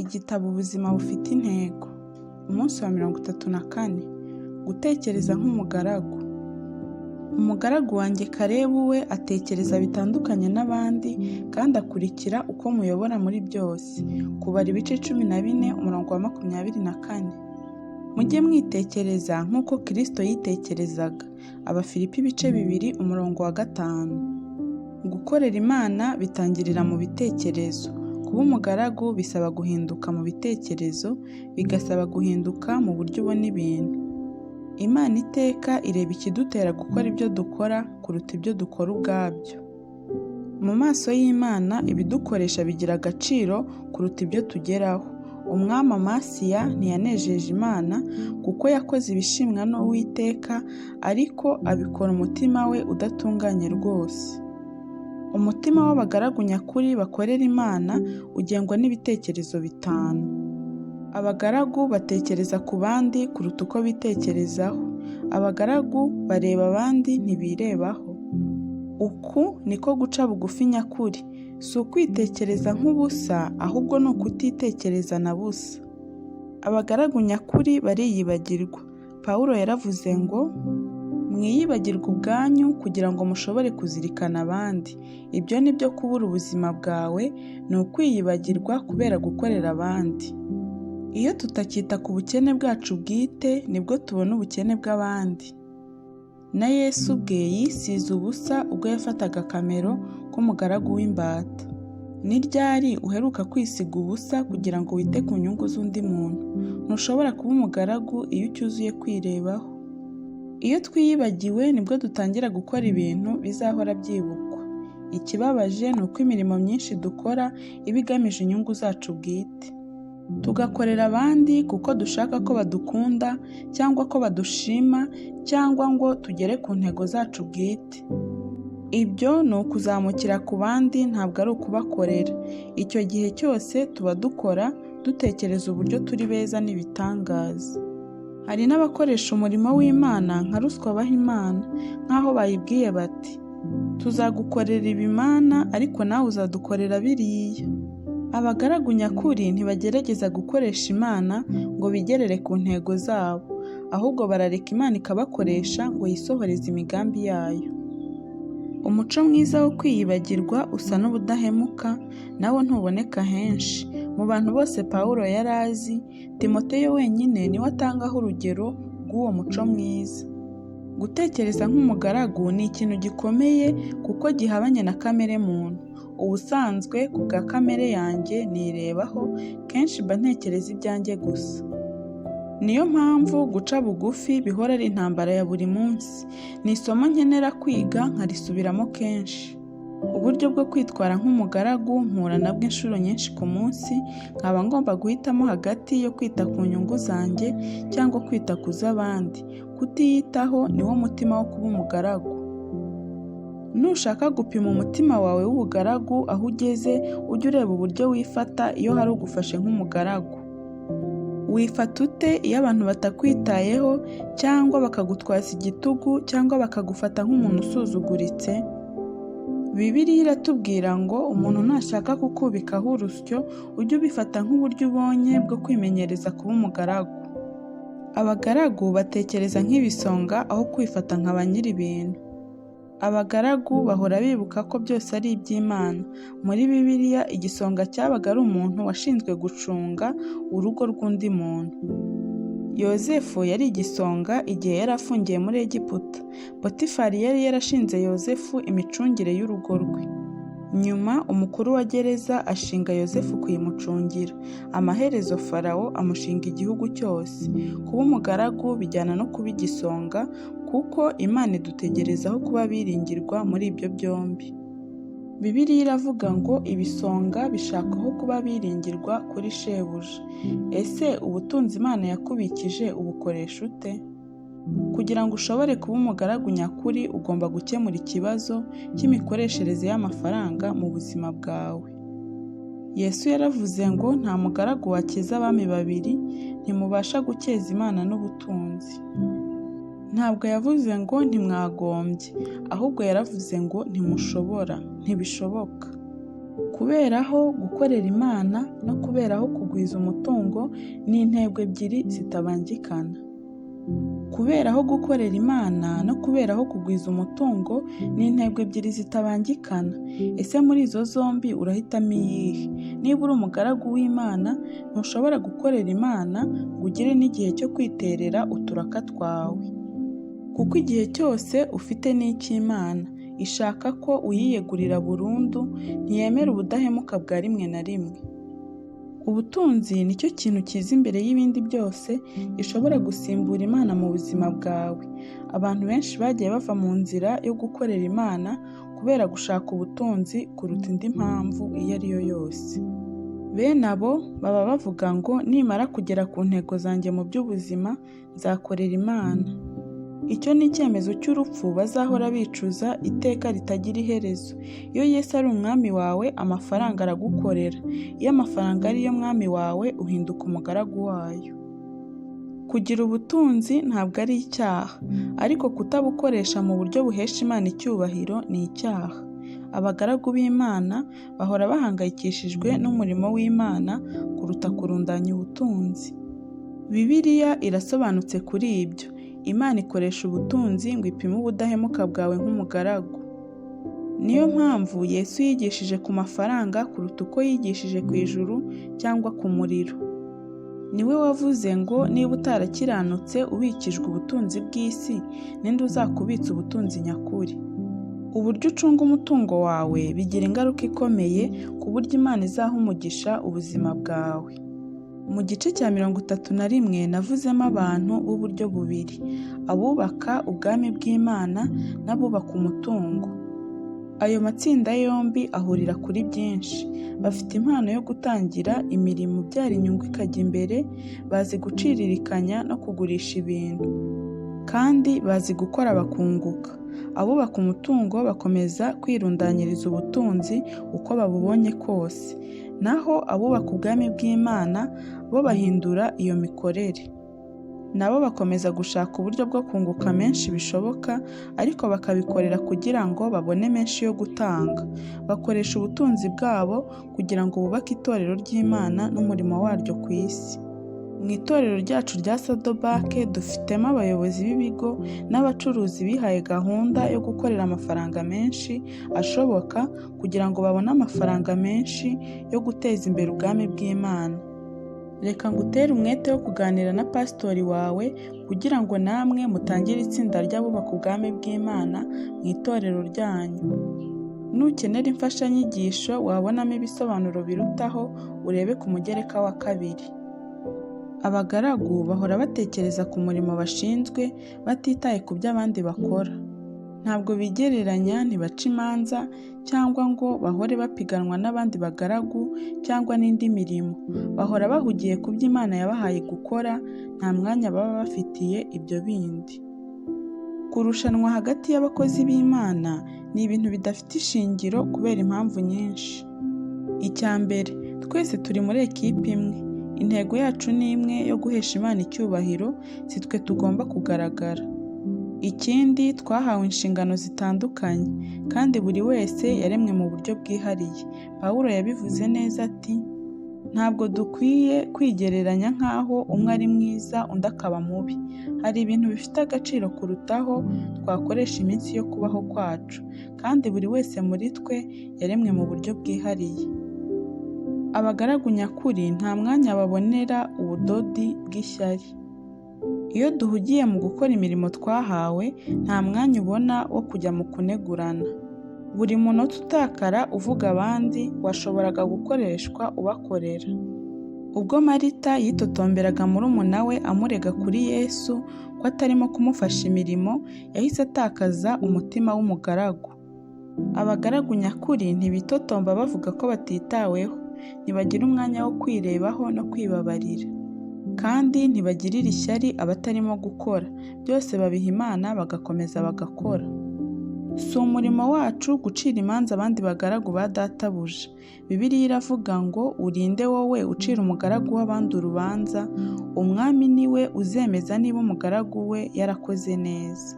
Igitabo ubuzima bufite intego. Umunsi wa 34. Gutekereza nk'umugaragu. Umugaragu wanjye Kalebu we atekereza bitandukanye n'abandi kandi akurikira uko muyobora muri byose. Kubara ibice 14 umurongo wa 24. Mujye mwitekereza nk'uko Kristo yitekerezaga. Abafilipi ibice 2 umurongo wa 5. Gukorera Imana bitangirira mu bitekerezo. Kuba umugaragu bisaba guhinduka mu bitekerezo, bigasaba guhinduka mu buryo ubona ibintu. Imana iteka ireba ikidutera gukora ibyo dukora kuruta ibyo dukora ubwabyo. Mu maso y'Imana ibidukoresha bigira agaciro kuruta ibyo tugeraho. Umwami Amasiya ntiyanejeje Imana kuko yakoze ibishimwa n'Uwiteka, ariko abikora umutima we udatunganye rwose. Umutima w'abagaragu nyakuri bakorera Imana ugengwa n'ibitekerezo 5. Abagaragu batekereza ku bandi kuruta uko bitekerezaho. Abagaragu bareba abandi ntibirebaho. Uku niko guca bugufi nyakuri. Si ukwitekereza nk'ubusa, ahubwo ni ukutitekereza na busa. Abagaragu nyakuri bariyibagirwa. Pawulo yaravuze ngo, mwiyibagirwe ubwanyu kugira ngo mushobore kuzirikana abandi. Ibyo ni byo kubura ubuzima bwawe, ni ukwiyibagirwa kubera gukorera abandi. Iyo tutakita ku bukene bwacu bwite, nibwo tubona ubukene bw'abandi. Na Yesu ubwe yisize ubusa ubwo yafataga akamero k'umugaragu w'imbata. Ni ryari uheruka kwisiga ubusa kugira ngo wite ku nyungu z'undi muntu? Ntushobora kuba umugaragu iyo ucyuzuye kwirebaho. Iyo twiyibagiwe nibwo dutangira gukora ibintu bizahora byibukwa. Ikibabaje ni uko imirimo myinshi dukora iba igamije inyungu zacu bwite. Tugakorera abandi kuko dushaka ko badukunda cyangwa ko badushima cyangwa ngo tugere ku ntego zacu bwite. Ibyo ni ukuzamukira ku bandi, ntabwo ari ukubakorera. Icyo gihe cyose tuba dukora dutekereza uburyo turi beza n'ibitangaza. Hari n'abakoresha umurimo w'Imana nka ruswa baha Imana, nk'aho bayibwiye bati, tuzagukorera ibimana ariko nawe uzadukorera biriya. Abagaragu nyakuri ntibagerageza gukoresha Imana ngo bigerere ku ntego zabo, ahubwo barareka Imana ikabakoresha ngo yisohoreze imigambi yayo. Umuco mwiza wo kwiyibagirwa usa n'ubudahemuka, nawo ntuboneka henshi. Mu bantu bose Pawulo yari azi, Timoteyo wenyine niwe atangaho urugero rw'uwo muco mwiza. Gutekereza nk'umugaragu ni ikintu gikomeye kuko gihabanye na kamere muntu. Ubusanzwe ku bwa kamere yanjye nirebaho, kenshi mba ntekereza ibyanjye gusa. Niyo mpamvu guca bugufi bihora ari intambara ya buri munsi. Ni isomo nkenera kwiga nkarisubiramo kenshi. Uburyo bwo kwitwara nk'umugaragu mpura nabwo inshuro nyinshi ku munsi, nkaba ngomba guhitamo hagati yo kwita ku nyungu zanjye cyangwa kwita ku z'abandi. Kutiyitaho niwo mutima wo kuba umugaragu. Nushaka gupima umutima wawe w'ubugaragu aho ugeze, ujye ureba uburyo wifata iyo hari ugufashe nk'umugaragu. Wifata ute iyo abantu batakwitayeho cyangwa bakagutwaza igitugu cyangwa bakagufata nk'umuntu usuzuguritse? Bibiliya iratubwira ngo umuntu nashaka kukubikaho urusyo, ujye ubifata nk'uburyo ubonye bwo kwimenyereza kuba umugaragu. Abagaragu batekereza nk'ibisonga aho kwifata nka ba nyir'ibintu. Abagaragu bahora bibuka ko byose ari iby'Imana. Muri Bibiliya igisonga cyabaga ari umuntu washinzwe gucunga urugo rw'undi muntu. Yozefu yari igisonga igihe yari afungiye muri Egiputa. Potifari yari yarashinze Yozefu imicungire y'urugo rwe. Nyuma umukuru wa gereza ashinga Yozefu kuyimucungira. Amaherezo Farawo amushinga igihugu cyose. Kuba umugaragu bijyana no kuba igisonga, kuko Imana idutegerezaho kuba biringirwa muri ibyo byombi. Bibiliya iravuga ngo ibisonga bishakaho kuba biringirwa kuri shebuja. Ese ubutunzi Imana yakubikije ubukoresha ute? Kugira ngo ushobore kuba umugaragu nyakuri, ugomba gukemura ikibazo cy'imikoreshereze y'amafaranga mu buzima bwawe. Yesu yaravuze ngo nta mugaragu wakiza abami babiri, ntimubasha gukeza Imana n'ubutunzi. Ntabwo yavuze ngo ntimwagombye, ahubwo yaravuze ngo ntimushobora, ntibishoboka. Kuberaho gukorera Imana no kuberaho kugwiza umutungo ni intego ebyiri zitabangikana. Kuberaho gukorera Imana no kuberaho kugwiza umutungo ni intego ebyiri zitabangikana. Ese muri izo zombi urahitamo iyihe? Niba uri umugaragu w'Imana, ntushobora gukorera Imana ngo ugire n'igihe cyo kwiterera uturaka twawe. Kuko igihe cyose ufite n'icy'Imana, ishaka ko uyiyegurira burundu, ntiyemera ubudahemuka bwa rimwe na rimwe. Ubutunzi nicyo kintu cyiza imbere y'ibindi byose gishobora gusimbura Imana mu buzima bwawe. Abantu benshi bagiye bava mu nzira yo gukorera Imana kubera gushaka ubutunzi kuruta indi mpamvu iyo ari yo yose. Bene abo baba bavuga ngo nimara kugera ku ntego zanjye mu by'ubuzima, nzakorera Imana. Icyo ni icyemezo cy'urupfu bazahora bicuza iteka ritagira iherezo. Iyo Yesu ari umwami wawe, amafaranga aragukorera. Iyo amafaranga ari yo mwami wawe, uhinduka umugaragu wayo. Kugira ubutunzi ntabwo ari icyaha, ariko kutabukoresha mu buryo buhesha Imana icyubahiro ni icyaha. Abagaragu b'Imana bahora bahangayikishijwe n'umurimo w'Imana kuruta kurundanya ubutunzi. Bibiliya irasobanutse kuri ibyo. Imana ikoresha ubutunzi ngo ipime ubudahemuka bwawe nk'umugaragu. Niyo mpamvu Yesu yigishije ku mafaranga kuruta uko yigishije ku ijuru cyangwa ku muriro. Niwe wavuze ngo niba utarakiranutse ubikijwe ubutunzi bw'isi, ninde uzakubitsa ubutunzi nyakuri? Uburyo ucunga umutungo wawe bigira ingaruka ikomeye ku buryo Imana izaha umugisha ubuzima bwawe. Mu gice cya 31 navuzemo abantu b'uburyo bubiri: abubaka ubwami bw'Imana n'abubaka umutungo. Ayo matsinda yombi ahurira kuri byinshi. Bafite impano yo gutangira imirimo ibyara inyungu ikajya imbere, bazi guciririkanya no kugurisha ibintu, kandi bazi gukora bakunguka. Abubaka umutungo bakomeza kwirundanyiriza ubutunzi uko babubonye kose, naho abubaka ubwami bw'Imana bo bahindura iyo mikorere. Nabo bakomeza gushaka uburyo bwo kunguka menshi bishoboka, ariko bakabikorera kugira ngo babone menshi yo gutanga. Bakoresha ubutunzi bwabo kugira ngo bubake itorero ry'Imana n'umurimo waryo ku isi. Mu itorero ryacu rya Sadobake dufitemo abayobozi b'ibigo n'abacuruzi bihaye gahunda yo gukorera amafaranga menshi ashoboka kugira ngo babone amafaranga menshi yo guteza imbere ubwami bw'Imana. Reka ngutere umwete wo kuganira na pasitori wawe kugira ngo namwe mutangire itsinda ry'abubaka ubwami bw'Imana mu itorero ryanyu. Nukenera imfashanyigisho wabonamo ibisobanuro birutaho, urebe ku mugereka wa 2. Abagaragu bahora batekereza ku murimo bashinzwe batitaye ku byo abandi bakora. Ntabwo bigereranya, ntibaca imanza cyangwa ngo bahore bapiganwa n'abandi bagaragu cyangwa n'indi mirimo. Bahora bahugiye ku byo Imana yabahaye gukora, nta mwanya baba bafitiye ibyo bindi. Kurushanwa hagati y'abakozi b'Imana ni ibintu bidafite ishingiro kubera impamvu nyinshi. Icya mbere, twese turi muri ekipe imwe. Intego yacu ni imwe yo guhesha Imana icyubahiro, si twe tugomba kugaragara. Ikindi, twahawe inshingano zitandukanye, kandi buri wese yaremwe mu buryo bwihariye. Pawulo yabivuze neza ati: ntabwo dukwiye kwigereranya nk'aho umwe ari mwiza undi akaba mubi. Hari ibintu bifite agaciro kurutaho twakoresha iminsi yo kubaho kwacu, kandi buri wese muri twe yaremwe mu buryo bwihariye. Abagaragu nyakuri nta mwanya babonera ubudodi bw'ishyari. Iyo duhugiye mu gukora imirimo twahawe, nta mwanya ubona wo kujya mu kunegurana. Buri munota utakara uvuga abandi washoboraga gukoreshwa ubakorera. Ubwo Marita yitotomberaga murumuna we amurega kuri Yesu ko atarimo kumufasha imirimo, yahise atakaza umutima w'umugaragu. Abagaragu nyakuri ntibitotomba bavuga ko batitaweho, ntibagira umwanya wo kwirebaho no kwibabarira, kandi ntibagirira ishyari abatarimo gukora. Byose babiha Imana bagakomeza bagakora. Si umurimo wacu gucira imanza abandi bagaragu ba databuja. Bibiliya iravuga ngo urinde wowe ucira umugaragu w'abandi urubanza, umwami niwe uzemeza niba umugaragu we yarakoze neza.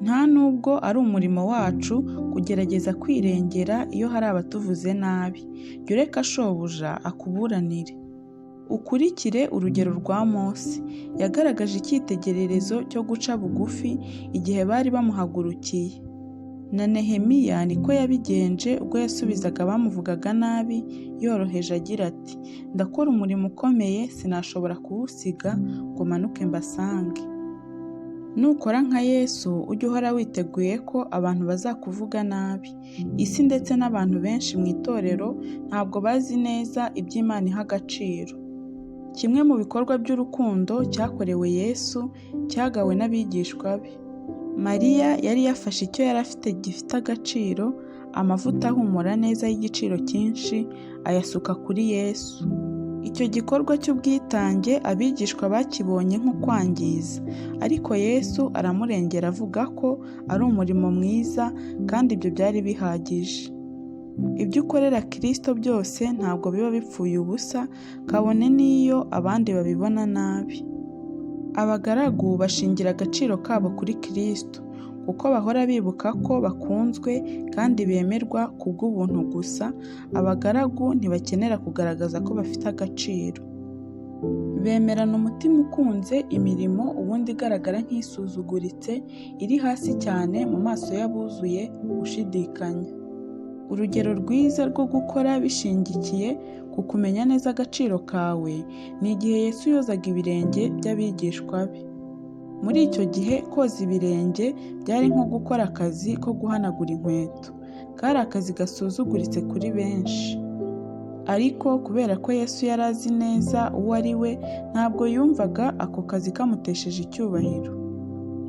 Nta nubwo ari umurimo wacu kugerageza kwirengera iyo hari abatuvuze nabi. Jya ureka shobuja akuburanire. Ukurikire urugero rwa Mose. Yagaragaje icyitegererezo cyo guca bugufi igihe bari bamuhagurukiye. Na Nehemiya niko yabigenje ubwo yasubizaga abamuvugaga nabi yoroheje agira ati, ndakora umurimo ukomeye sinashobora kuwusiga ngo manuke mbasange. Nukora nka Yesu ujye uhora witeguye ko abantu bazakuvuga nabi. Isi ndetse n'abantu benshi mu itorero ntabwo bazi neza ibyo Imana iha agaciro. Kimwe mu bikorwa by'urukundo cyakorewe Yesu cyagawe n'abigishwa be. Mariya yari yafashe icyo yari afite gifite agaciro, amavuta ahumura neza y'igiciro cyinshi, ayasuka kuri Yesu. Icyo gikorwa cy'ubwitange abigishwa bakibonye nko kwangiza, ariko Yesu aramurengera avuga ko ari umurimo mwiza kandi ibyo byari bihagije. Ibyo ukorera Kristo byose ntabwo biba bipfuye ubusa, kabone n'iyo abandi babibona nabi. Abagaragu bashingira agaciro kabo kuri Kristo, kuko bahora bibuka ko bakunzwe kandi bemerwa kubw'ubuntu gusa. Abagaragu ntibakenera kugaragaza ko bafite agaciro. Bemerana umutima ukunze imirimo ubundi igaragara nk'isuzuguritse, iri hasi cyane mu maso y'abuzuye gushidikanya. Urugero rwiza rwo gukora bishingikiye ku kumenya neza agaciro kawe ni igihe Yesu yozaga ibirenge by'abigishwa be. Muri icyo gihe koza ibirenge byari nko gukora akazi ko guhanagura inkweto. Kari akazi gasuzuguritse kuri benshi. Ariko kubera ko Yesu yari azi neza uwo ari we, ntabwo yumvaga ako kazi kamutesheje icyubahiro.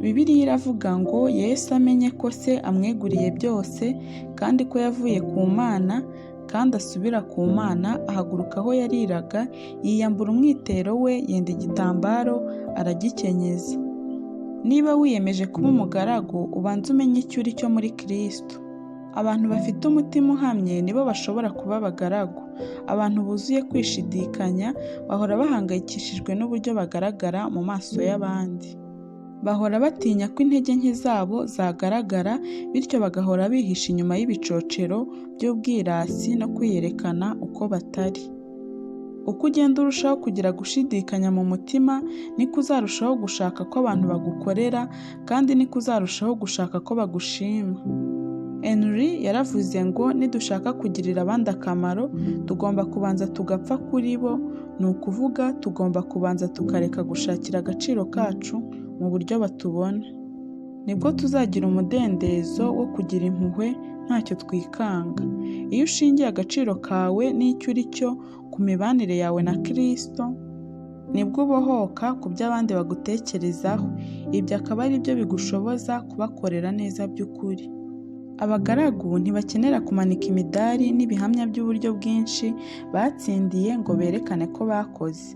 Bibiliya iravuga ngo Yesu amenye ko se amweguriye byose kandi ko yavuye ku Mana kandi asubira ku Mana, ahaguruka aho yariraga, yiyambura umwitero we, yenda igitambaro aragikenyeza. Niba wiyemeje kuba umugaragu, ubanza umenye icyo uri cyo muri Kristo. Abantu bafite umutima uhamye nibo bashobora kuba abagaragu. Abantu buzuye kwishidikanya bahora bahangayikishijwe n'uburyo bagaragara mu maso y'abandi. Bahora batinya ko intege nke zabo zagaragara, bityo bagahora bihisha inyuma y'ibicocero by'ubwirasi no kwiyerekana uko batari. Uko ugenda urushaho kugira gushidikanya mu mutima, niko uzarushaho gushaka ko abantu bagukorera, kandi niko uzarushaho gushaka ko bagushima. Henry yaravuze ngo nidushaka kugirira abandi akamaro, tugomba kubanza tugapfa kuri bo. Ni ukuvuga tugomba kubanza tukareka gushakira agaciro kacu mu buryo batubona. Nibwo tuzagira umudendezo wo kugira impuhwe ntacyo twikanga. Iyo ushingiye agaciro kawe n'icyo uri cyo ku mibanire yawe na Kristo, nibwo ubohoka ku byo abandi bagutekerezaho. Ibyo akaba ari byo bigushoboza kubakorera neza by'ukuri. Abagaragu ntibakenera kumanika imidari n'ibihamya by'uburyo bwinshi batsindiye ngo berekane ko bakoze.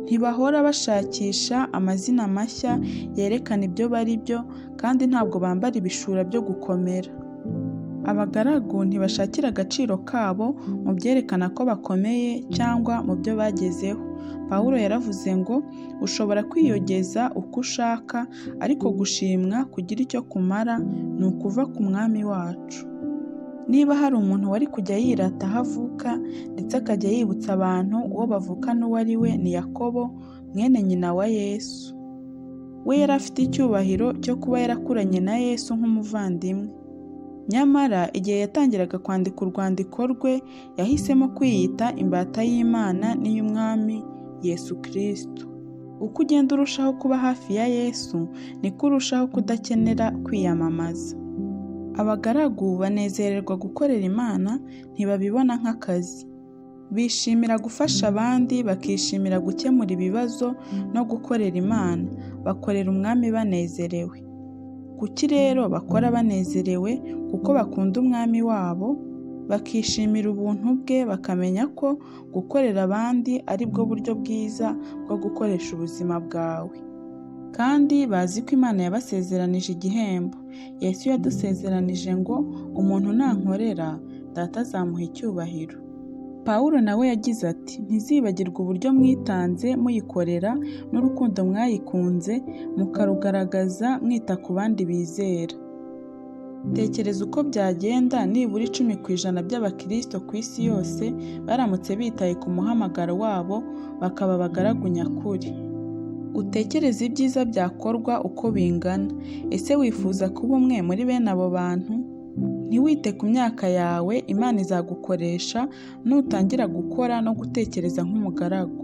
Ntibahora bashakisha amazina mashya yerekana ibyo bari byo, kandi ntabwo bambara ibishura byo gukomera. Abagaragu ntibashakira agaciro kabo mu byerekana ko bakomeye cyangwa mu byo bagezeho. Pawulo yaravuze ngo ushobora kwiyogeza uko ushaka, ariko gushimwa kugira icyo kumara ni ukuva ku Mwami wacu. Niba hari umuntu wari kujya yirata aho avuka ndetse akajya yibutsa abantu uwo bavukana uwo ari we, ni Yakobo mwene nyina wa Yesu. We yari afite icyubahiro cyo kuba yarakuranye na Yesu nk'umuvandimwe. Nyamara igihe yatangiraga kwandika urwandiko rwe, yahisemo kwiyita imbata y'Imana n'iy'Umwami Yesu Kristo. Uko ugenda urushaho kuba hafi ya Yesu, niko urushaho kudakenera kwiyamamaza. Abagaragu banezererwa gukorera Imana, ntibabibona nk'akazi. Bishimira gufasha abandi, bakishimira gukemura ibibazo no gukorera Imana. Bakorera Umwami banezerewe. Kuki rero bakora banezerewe? Kuko bakunda Umwami wabo, bakishimira ubuntu bwe, bakamenya ko gukorera abandi ari bwo buryo bwiza bwo gukoresha ubuzima bwawe. Kandi bazi ko Imana yabasezeranije igihembo. Yesu yadusezeranije ngo umuntu nankorera, Data azamuha icyubahiro. Pawulo nawe yagize ati, ntizibagirwe uburyo mwitanze muyikorera n'urukundo mwayikunze mukarugaragaza mwita ku bandi bizera. Tekereza uko byagenda nibura 10% by'abakristo ku isi yose baramutse bitaye ku muhamagaro wabo bakaba abagaragu nyakuri. Utekereze ibyiza byakorwa uko bingana. Ese wifuza kuba umwe muri bene abo bantu? Ntiwite ku myaka yawe, Imana izagukoresha nutangira gukora no gutekereza nk'umugaragu.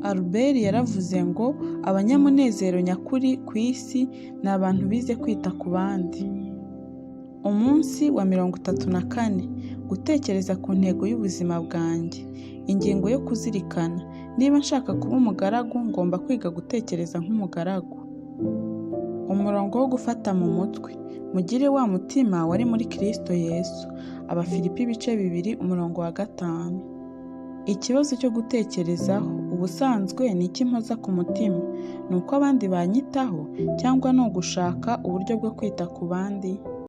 Albert yaravuze ngo abanyamunezero nyakuri ku isi ni abantu bize kwita ku bandi. Umunsi wa 34. Gutekereza ku ntego y'ubuzima bwanjye. Ingingo yo kuzirikana. Niba nshaka kuba umugaragu, ngomba kwiga gutekereza nk'umugaragu. Umurongo wo gufata mu mutwe. Mugire wa mutima wari muri Kristo Yesu. Abafilipi 2:5. Ikibazo cyo gutekerezaho. Ubusanzwe ni iki mpoza ku mutima? Ni uko abandi banyitaho cyangwa ni ugushaka uburyo bwo kwita ku bandi?